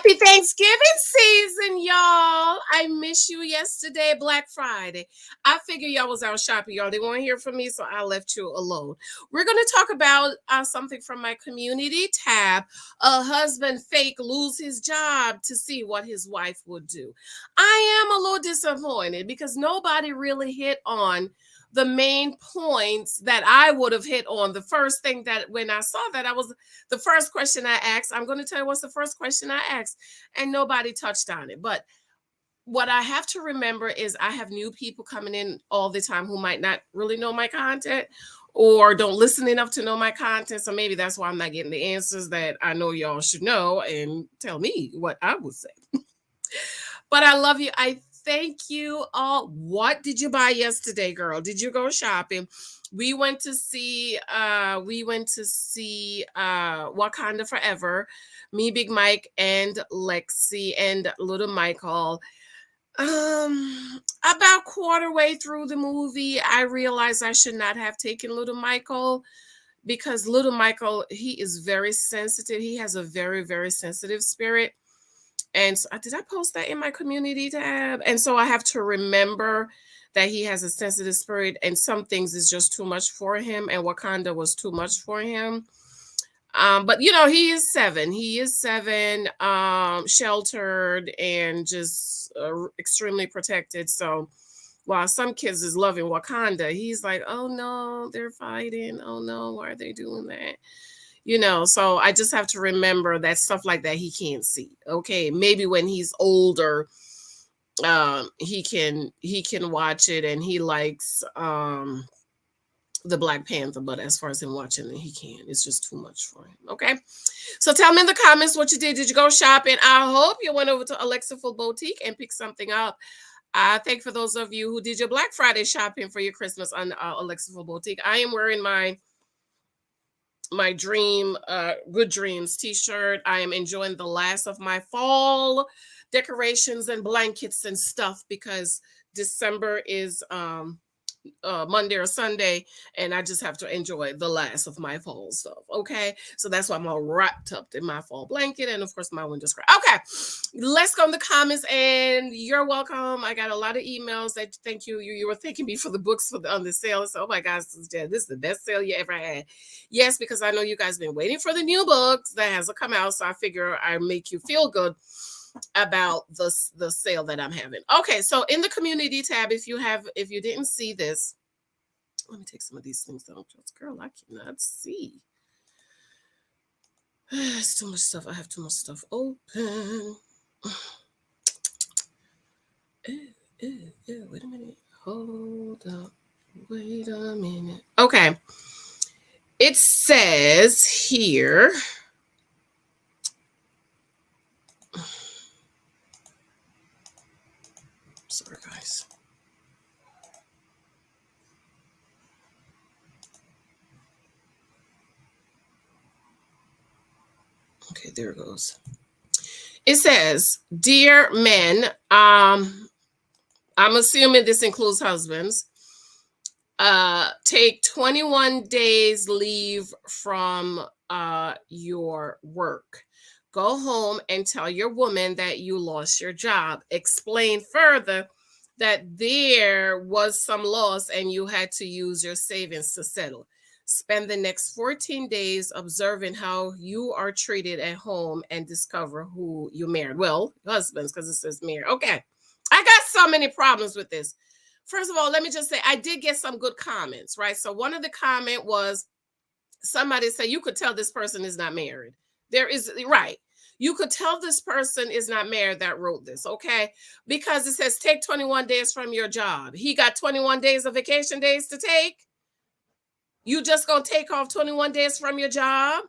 Happy Thanksgiving season, y'all. I miss you yesterday, Black Friday. I figure y'all was out shopping, y'all. They won't hear from me, so I left you alone. We're going to talk about something from my community tab. A husband fake lose his job to see what his wife would do. I am a little disappointed because nobody really hit on the main points that I would have hit on. The first thing that when I saw that, I was the first question I asked. I'm going to tell you what's the first question I asked, and nobody touched on it. But what I have to remember is I have new people coming in all the time who might not really know my content or don't listen enough to know my content. So maybe that's why I'm not getting the answers that I know y'all should know and tell me what I would say. But I love you. I thank you all. What did you buy yesterday, girl? Did you go shopping? We went to see Wakanda Forever. Me, Big Mike, and Lexi and little Michael. About quarter way through the movie, I realized I should not have taken little Michael because little Michael, he is very sensitive. He has a very, very sensitive spirit. And so, did I post that in my community tab? And so I have to remember that he has a sensitive spirit and some things is just too much for him. And Wakanda was too much for him. But you know, he is 7. He is 7, sheltered and just extremely protected. So while some kids is loving Wakanda, he's like, oh no, they're fighting. Oh no, why are they doing that? So I just have to remember that stuff like that he can't see. Okay, maybe when he's older, he can watch it, and he likes the Black Panther, but as far as him watching it, he can't. It's just too much for him. Okay, so tell me in the comments what you did. Did you go shopping? I hope you went over to Alexiful Boutique and picked something up. I thank for those of you who did your Black Friday shopping for your Christmas on Alexiful Boutique. I am wearing my dream good dreams t-shirt. I am enjoying the last of my fall decorations and blankets and stuff because December is Monday or Sunday, and I just have to enjoy the last of my fall stuff. Okay, so that's why I'm all wrapped up in my fall blanket and of course my window screen. Okay, let's go in the comments, and you're welcome. I got a lot of emails that thank you. You were thanking me for the books on the sale. So, oh my gosh, this is the best sale you ever had. Yes, because I know you guys been waiting for the new books that hasn't come out, so I figure I make you feel good about the sale that I'm having. Okay, so in the community tab, if you didn't see this, let me take some of these things down. Girl, I cannot see. It's too much stuff. I have too much stuff open. Wait a minute. Hold up. Wait a minute. Okay. It says here. Sorry, guys. Okay, there it goes. It says, dear men, I'm assuming this includes husbands, take 21 days leave from your work. Go home and tell your woman that you lost your job. Explain further that there was some loss and you had to use your savings to settle. Spend the next 14 days observing how you are treated at home and discover who you married. Well, husbands, because it says married. Okay. I got so many problems with this. First of all, let me just say I did get some good comments, right? So one of the comment was somebody said you could tell this person is not married. There is, right. You could tell this person is not married that wrote this, okay? Because it says take 21 days from your job. He got 21 days of vacation days to take. You just gonna take off 21 days from your job?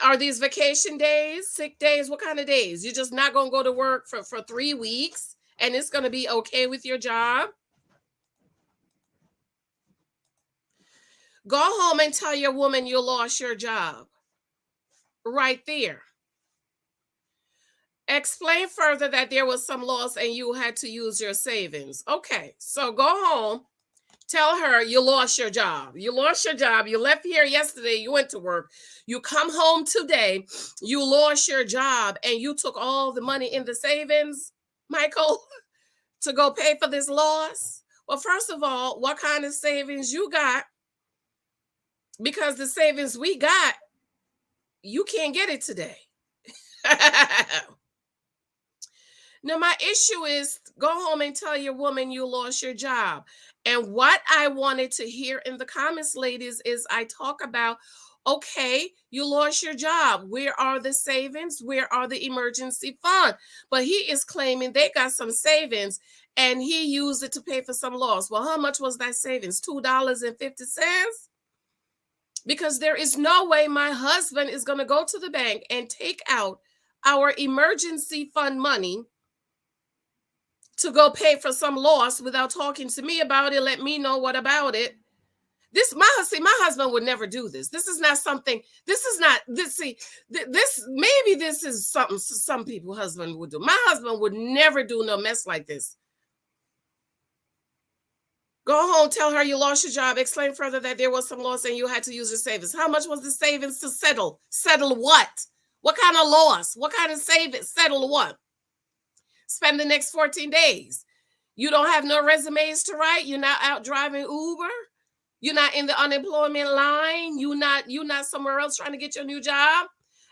Are these vacation days, sick days? What kind of days? You're just not gonna go to work for 3 weeks and it's gonna be okay with your job? Go home and tell your woman you lost your job. Right there. Explain further that there was some loss and you had to use your savings. Okay, so go home, Tell her you lost your job. You lost your job. You left here yesterday. You went to work. You come home today. You lost your job and you took all the money in the savings, Michael, to go pay for this loss. Well, first of all, what kind of savings you got? Because the savings we got, you can't get it today. Now, my issue is go home and tell your woman you lost your job. And what I wanted to hear in the comments, ladies, is I talk about, okay, you lost your job. Where are the savings? Where are the emergency fund? But he is claiming they got some savings and he used it to pay for some loss. Well, how much was that savings? $2.50? Because there is no way my husband is going to go to the bank and take out our emergency fund money to go pay for some loss without talking to me about it. Let me know what about it. My husband would never do this. This is not something. This is not this. See, this maybe this is something some people husband would do. My husband would never do no mess like this. Go home, tell her you lost your job. Explain further that there was some loss and you had to use your savings. How much was the savings to settle? Settle what? What kind of loss? What kind of savings? Settle what? Spend the next 14 days. You don't have no resumes to write. You're not out driving Uber. You're not in the unemployment line. You're not somewhere else trying to get your new job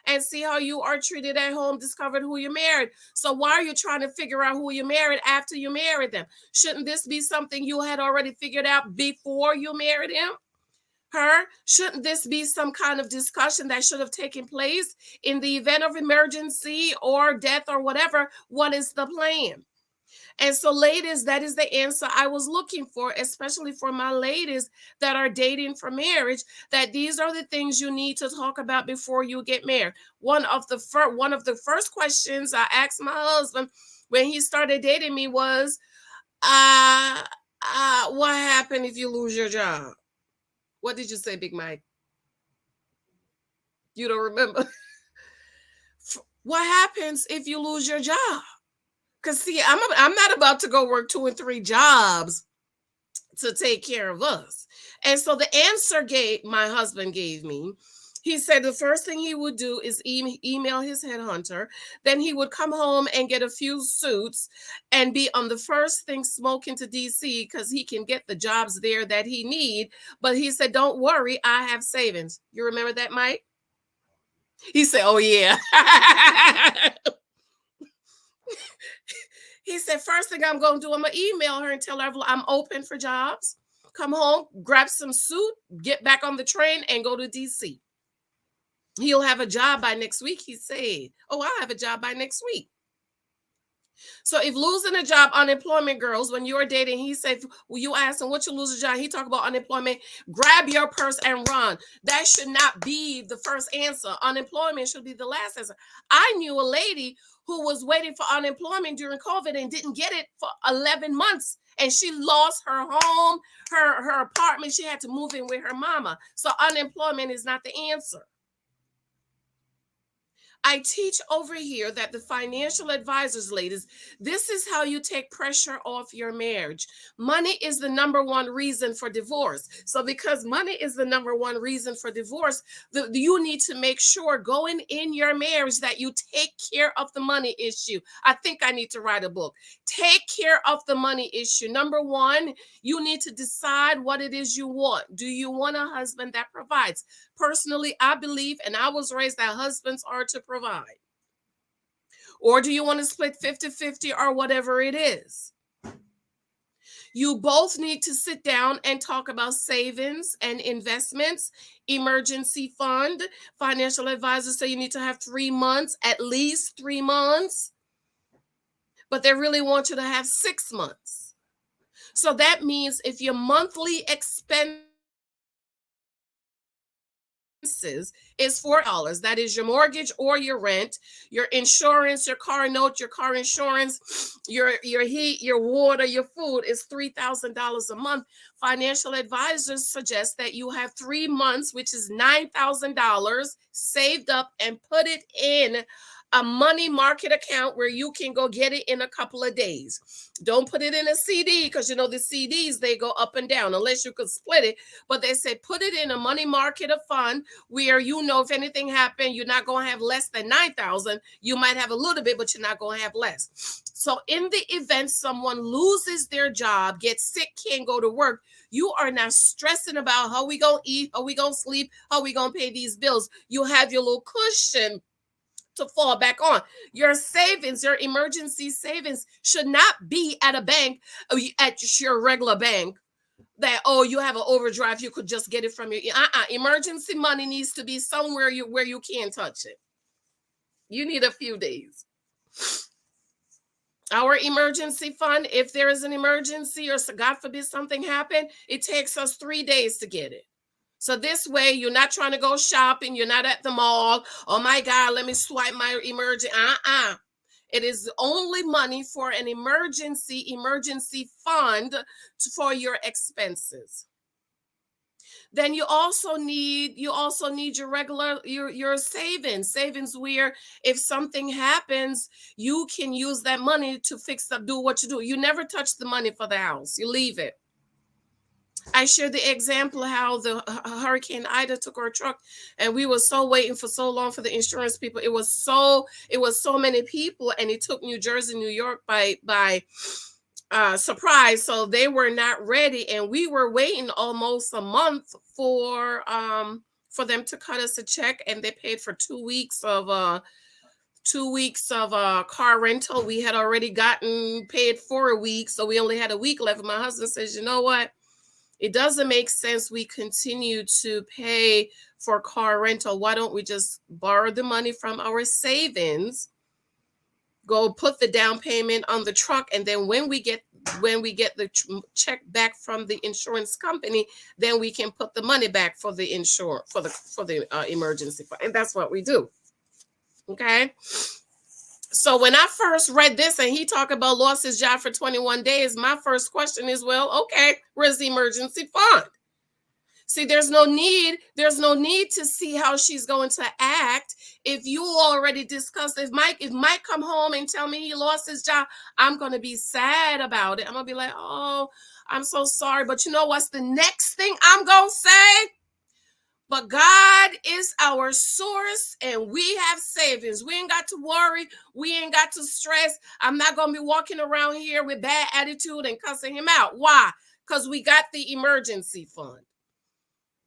and see how you are treated at home, discovered who you married. So why are you trying to figure out who you married after you married them? Shouldn't this be something you had already figured out before you married him? Her? Shouldn't this be some kind of discussion that should have taken place in the event of emergency or death or whatever? What is the plan? And so, ladies, that is the answer I was looking for, especially for my ladies that are dating for marriage, that these are the things you need to talk about before you get married. One of the first questions I asked my husband when he started dating me was, what happened if you lose your job? What did you say, Big Mike? You don't remember? What happens if you lose your job? Because see, I'm not about to go work 2 and 3 jobs to take care of us. And so the answer my husband gave me, he said the first thing he would do is email his headhunter. Then he would come home and get a few suits and be on the first thing smoking to DC because he can get the jobs there that he need. But he said, don't worry, I have savings. You remember that, Mike? He said, oh, yeah. He said, first thing I'm going to do, I'm going to email her and tell her I'm open for jobs. Come home, grab some suit, get back on the train, and go to DC. He'll have a job by next week, he said. Oh, I'll have a job by next week. So if losing a job, unemployment, girls, when you're dating, he said, well, you ask him what you lose a job. He talk about unemployment. Grab your purse and run. That should not be the first answer. Unemployment should be the last answer. I knew a lady who was waiting for unemployment during COVID and didn't get it for 11 months. And she lost her home, her apartment. She had to move in with her mama. So unemployment is not the answer. I teach over here that the financial advisors, ladies, this is how you take pressure off your marriage. Money is the number one reason for divorce. So because money is the number one reason for divorce, you need to make sure going in your marriage that you take care of the money issue. I think I need to write a book. Take care of the money issue. Number one, you need to decide what it is you want. Do you want a husband that provides? Personally, I believe, and I was raised that husbands are to provide. Or do you want to split 50-50 or whatever it is? You both need to sit down and talk about savings and investments, emergency fund, financial advisors say you need to have 3 months, at least 3 months. But they really want you to have 6 months. So that means if your monthly expense is $4. That is your mortgage or your rent, your insurance, your car note, your car insurance, your heat, your water, your food is $3,000 a month. Financial advisors suggest that you have 3 months, which is $9,000 saved up and put it in a money market account where you can go get it in a couple of days. Don't put it in a CD, because you know the CDs, they go up and down unless you could split it. But they said put it in a money market fund where you know if anything happened, you're not going to have less than 9,000. You might have a little bit, but you're not going to have less. So in the event someone loses their job, gets sick, can't go to work, you are not stressing about how we gonna eat, how we gonna sleep, how we gonna pay these bills. You have your little cushion to fall back on. Your savings, your emergency savings should not be at a bank, at your regular bank, that, oh, you have an overdraft, you could just get it from your emergency money needs to be somewhere where you can't touch it. You need a few days. Our emergency fund, if there is an emergency or God forbid something happened, it takes us 3 days to get it. So this way, you're not trying to go shopping. You're not at the mall. Oh my God, let me swipe my emergency. It is only money for an emergency fund for your expenses. Then you also need your regular your savings where if something happens, you can use that money to fix up, do what you do. You never touch the money for the house. You leave it. I shared the example how the Hurricane Ida took our truck, and we were so waiting for so long for the insurance people. It was so many people, and it took New Jersey, New York by surprise. So they were not ready, and we were waiting almost a month for them to cut us a check, and they paid for 2 weeks of 2 weeks of car rental. We had already gotten paid for a week, so we only had a week left. My husband says, you know what? It doesn't make sense we continue to pay for car rental. Why don't we just borrow the money from our savings, go put the down payment on the truck, and then when we get the check back from the insurance company, then we can put the money back for the emergency fund. And that's what we do. Okay. So when I first read this and he talked about lost his job for 21 days, my first question is, well, okay, where's the emergency fund? See, there's no need to see how she's going to act. If you already discussed, if Mike come home and tell me he lost his job, I'm going to be sad about it. I'm going to be like, oh, I'm so sorry. But you know what's the next thing I'm going to say? But God is our source, and we have savings. We ain't got to worry. We ain't got to stress. I'm not going to be walking around here with bad attitude and cussing him out. Why? Because we got the emergency fund.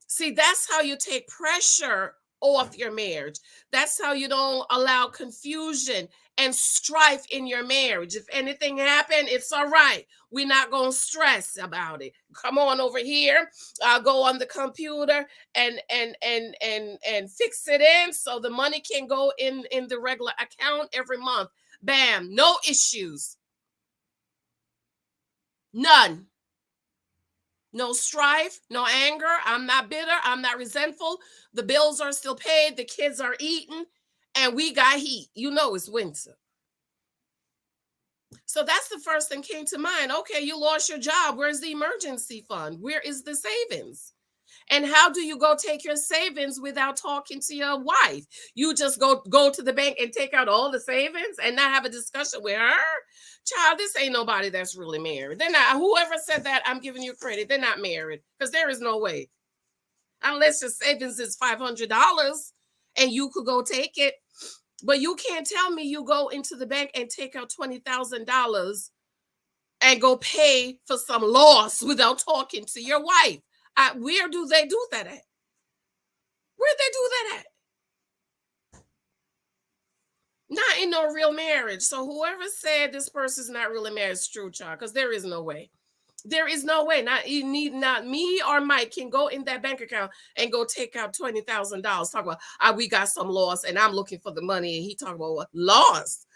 See, that's how you take pressure off your marriage. That's how you don't allow confusion and strife in your marriage. If anything happened, it's all right. We're not going to stress about it. Come on over here. I'll go on the computer and fix it in so the money can go in the regular account every month. Bam, no issues. None. No strife, no anger. I'm not bitter. I'm not resentful. The bills are still paid. The kids are eating, and we got heat. You know it's winter. So that's the first thing came to mind. Okay, you lost your job. Where's the emergency fund? Where is the savings? And how do you go take your savings without talking to your wife? You just go to the bank and take out all the savings and not have a discussion with her? Child, this ain't nobody that's really married. They're not. Whoever said that, I'm giving you credit. They're not married, because there is no way. Unless your savings is $500 and you could go take it. But you can't tell me you go into the bank and take out $20,000 and go pay for some loss without talking to your wife. Where do they do that at? Where they do that at? Not in no real marriage. So whoever said this person's not really married is true, child, because there is no way. There is no way. Not me or Mike can go in that bank account and go take out $20,000. Talk about we got some loss and I'm looking for the money, and he talking about what loss.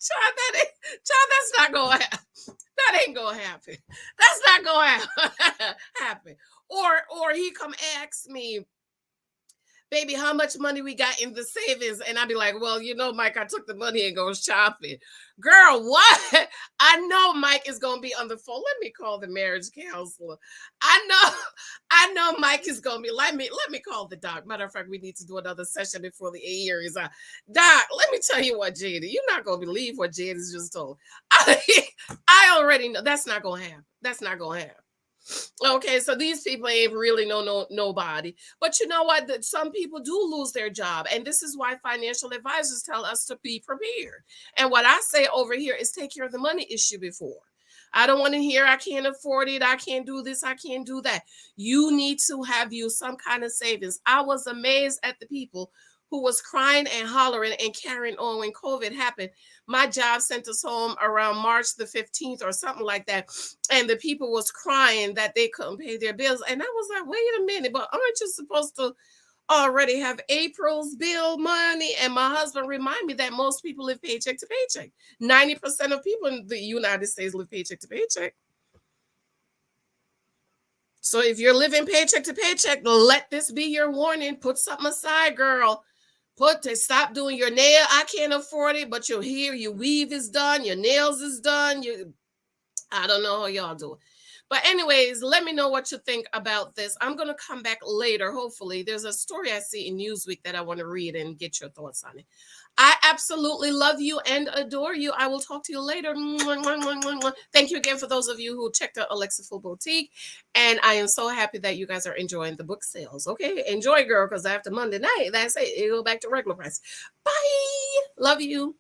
Child, that's not gonna happen. That ain't gonna happen. That's not gonna happen. Or he come ask me, baby, how much money we got in the savings? And I'd be like, well, Mike, I took the money and go shopping. Girl, what? I know Mike is gonna be on the phone. Let me call the marriage counselor. I know, I know Mike is gonna be. Let me call the doc. Matter of fact, we need to do another session before the year is out. Doc, let me tell you what, Jada, you're not gonna believe what Jada's just told. I already know that's not gonna happen. That's not gonna happen. Okay, so these people ain't really nobody. But you know what? That some people do lose their job, and this is why financial advisors tell us to be prepared. And what I say over here is take care of the money issue before. I don't want to hear I can't afford it, I can't do this, I can't do that. You need to have you some kind of savings. I was amazed at the people who was crying and hollering and carrying on when COVID happened. My job sent us home around March the 15th or something like that. And the people was crying that they couldn't pay their bills. And I was like, wait a minute, but aren't you supposed to already have April's bill money? And my husband reminded me that most people live paycheck to paycheck. 90% of people in the United States live paycheck to paycheck. So if you're living paycheck to paycheck, let this be your warning. Put something aside, girl. Stop doing your nail. I can't afford it, but your weave is done, your nails is done. I don't know how y'all do it. But anyways, let me know what you think about this. I'm gonna come back later. Hopefully, there's a story I see in Newsweek that I want to read and get your thoughts on it. I absolutely love you and adore you. I will talk to you later. Thank you again for those of you who checked out Alexiful Boutique. And I am so happy that you guys are enjoying the book sales. Okay, enjoy, girl, because after Monday night, that's it. You go back to regular price. Bye. Love you.